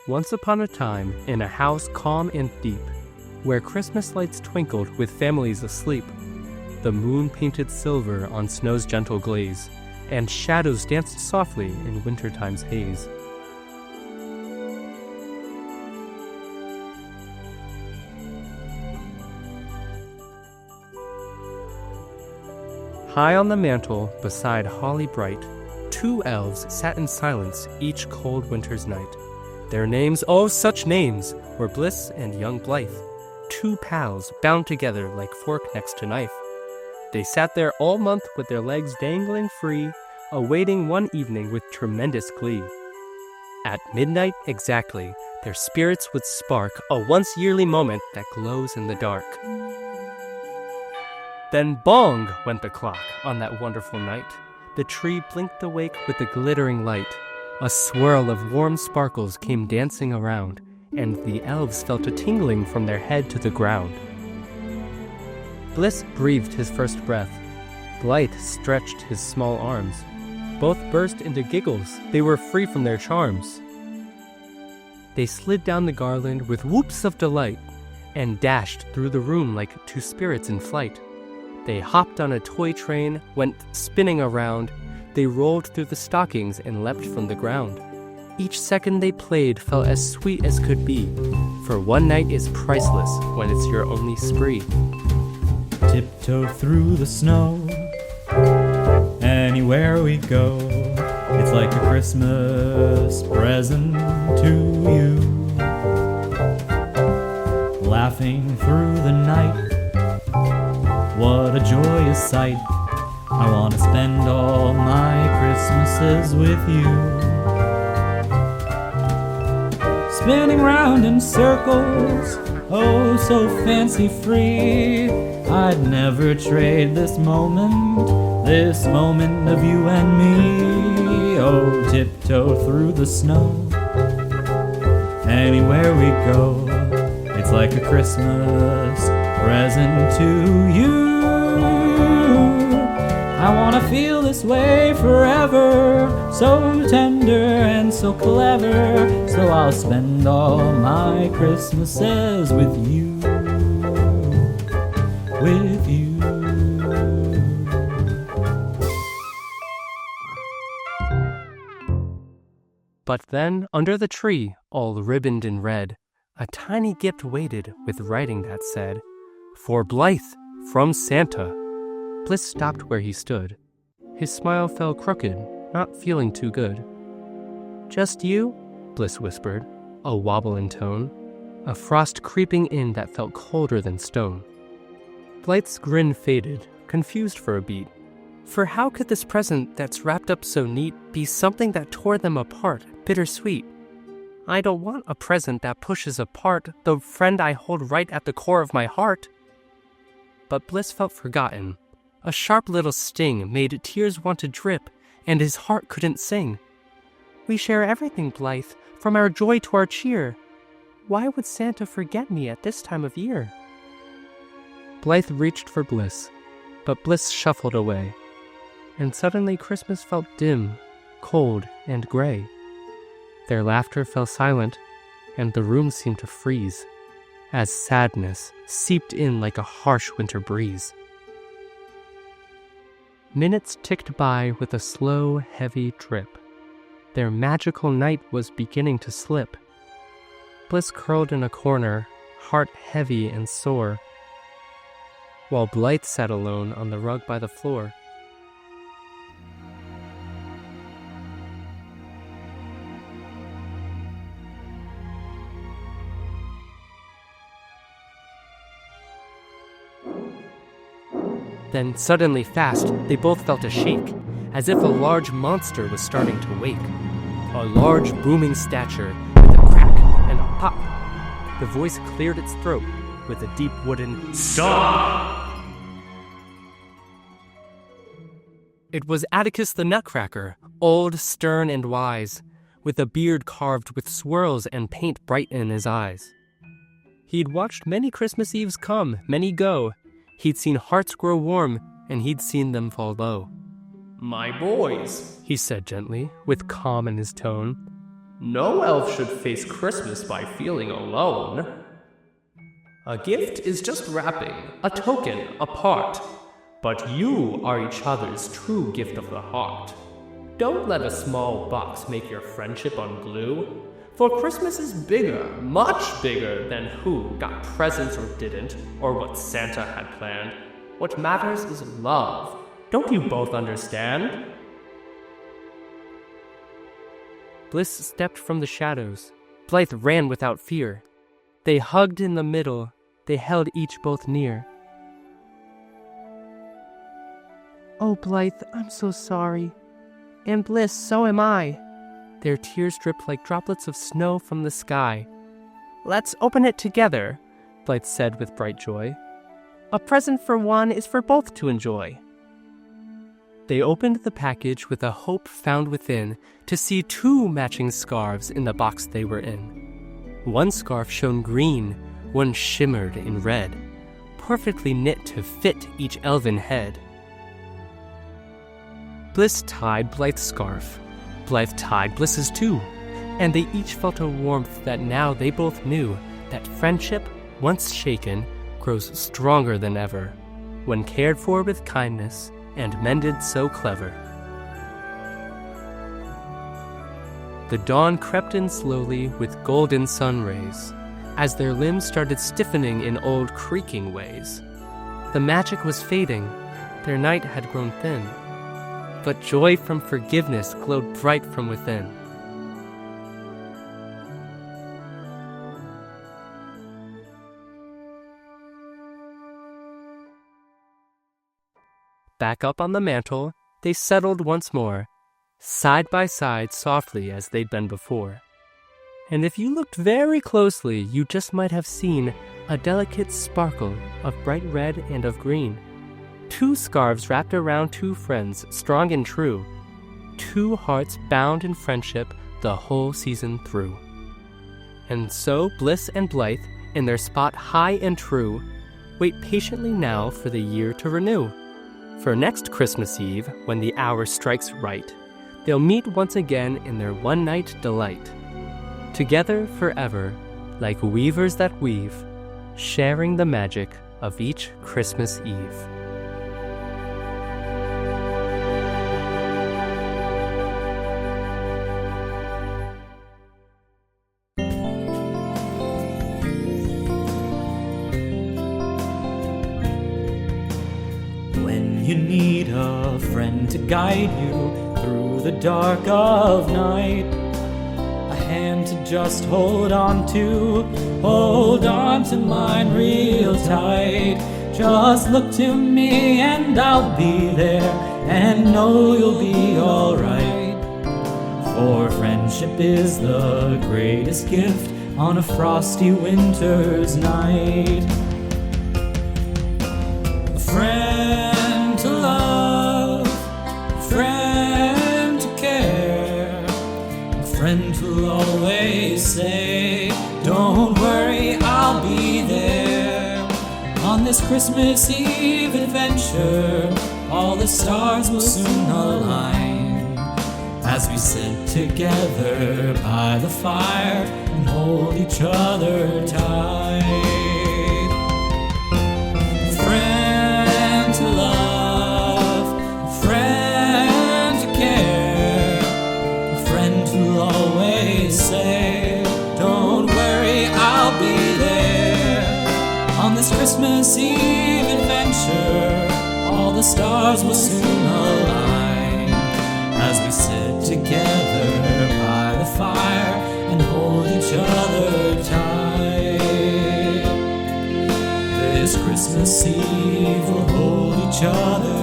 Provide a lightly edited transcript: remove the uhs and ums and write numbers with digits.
Once upon a time, in a house calm and deep, where Christmas lights twinkled with families asleep, the moon painted silver on snow's gentle glaze, and shadows danced softly in wintertime's haze. High on the mantle, beside holly bright, 2 elves sat in silence each cold winter's night. Their names, oh such names, were Bliss and young Blythe, 2 pals bound together like fork next to knife. They sat there all month with their legs dangling free, awaiting one evening with tremendous glee. At midnight exactly, their spirits would spark a once-yearly moment that glows in the dark. Then bong went the clock on that wonderful night. The tree blinked awake with a glittering light. A swirl of warm sparkles came dancing around, and the elves felt a tingling from their head to the ground. Bliss breathed his first breath. Blythe stretched his small arms. Both burst into giggles. They were free from their charms. They slid down the garland with whoops of delight and dashed through the room like 2 spirits in flight. They hopped on a toy train, went spinning around. They rolled through the stockings and leapt from the ground. Each second they played felt as sweet as could be, for one night is priceless when it's your only spree. Tiptoe through the snow, anywhere we go, it's like a Christmas present to you. Laughing through the night, what a joyous sight. I want to spend all my Christmases with you. Spinning round in circles, oh so fancy-free. I'd never trade this moment of you and me. Oh, tiptoe through the snow, anywhere we go, it's like a Christmas present to you. I wanna feel this way forever, so tender and so clever, so I'll spend all my Christmases with you, with you. But then, under the tree, all ribboned in red, a tiny gift waited with writing that said, "For Blythe, from Santa." Bliss stopped where he stood. His smile fell crooked, not feeling too good. "Just you?" Bliss whispered, a wobble in tone, a frost creeping in that felt colder than stone. Blythe's grin faded, confused for a beat. For how could this present that's wrapped up so neat be something that tore them apart, bittersweet? I don't want a present that pushes apart the friend I hold right at the core of my heart. But Bliss felt forgotten. A sharp little sting made tears want to drip, and his heart couldn't sing. "We share everything, Blythe, from our joy to our cheer. Why would Santa forget me at this time of year?" Blythe reached for Bliss, but Bliss shuffled away. And suddenly Christmas felt dim, cold, and gray. Their laughter fell silent, and the room seemed to freeze, as sadness seeped in like a harsh winter breeze. Minutes ticked by with a slow, heavy drip. Their magical night was beginning to slip. Bliss curled in a corner, heart heavy and sore, while Blythe sat alone on the rug by the floor. Then suddenly fast, they both felt a shake, as if a large monster was starting to wake. A large booming stature with a crack and a pop. The voice cleared its throat with a deep wooden "Stop!" It was Atticus the Nutcracker, old, stern, and wise, with a beard carved with swirls and paint bright in his eyes. He'd watched many Christmas Eves come, many go. He'd seen hearts grow warm, and he'd seen them fall low. "My boys," he said gently, with calm in his tone, No elf should face Christmas by feeling alone. A gift is just wrapping, a token, a part. But you are each other's true gift of the heart. Don't let a small box make your friendship unglue. For Christmas is bigger, much bigger than who got presents or didn't, or what Santa had planned. What matters is love. Don't you both understand? Bliss stepped from the shadows. Blythe ran without fear. They hugged in the middle. They held each both near. Oh, Blythe, I'm so sorry. And Bliss, so am I. Their tears dripped like droplets of snow from the sky. Let's open it together, Blythe said with bright joy. A present for one is for both to enjoy. They opened the package with a hope found within to see 2 matching scarves in the box they were in. One scarf shone green, one shimmered in red, perfectly knit to fit each elven head. Bliss tied Blythe's scarf. Blythe tied Bliss's too, and they each felt a warmth that now they both knew that friendship, once shaken, grows stronger than ever, when cared for with kindness and mended so clever. The dawn crept in slowly with golden sun rays, as their limbs started stiffening in old creaking ways. The magic was fading, their night had grown thin, but joy from forgiveness glowed bright from within. Back up on the mantle, they settled once more, side by side softly as they'd been before. And if you looked very closely, you just might have seen a delicate sparkle of bright red and of green. 2 scarves wrapped around 2 friends, strong and true. 2 hearts bound in friendship the whole season through. And so Bliss and Blythe, in their spot high and true, wait patiently now for the year to renew. For next Christmas Eve, when the hour strikes right, they'll meet once again in their one-night delight. Together forever, like weavers that weave, sharing the magic of each Christmas Eve. You need a friend to guide you through the dark of night. A hand to just hold on to mine real tight. Just look to me and I'll be there, and know you'll be alright. For friendship is the greatest gift on a frosty winter's night. A friend to love, a friend to care, a friend who'll always say, don't worry, I'll be there. On this Christmas Eve adventure, all the stars will soon align, as we sit together by the fire and hold each other tight. Friend to love, a friend to care, a friend who'll always say, don't worry, I'll be there. On this Christmas Eve adventure, all the stars will soon align, as we sit together by the fire and hold each other tight. This Christmas Eve we'll hold each other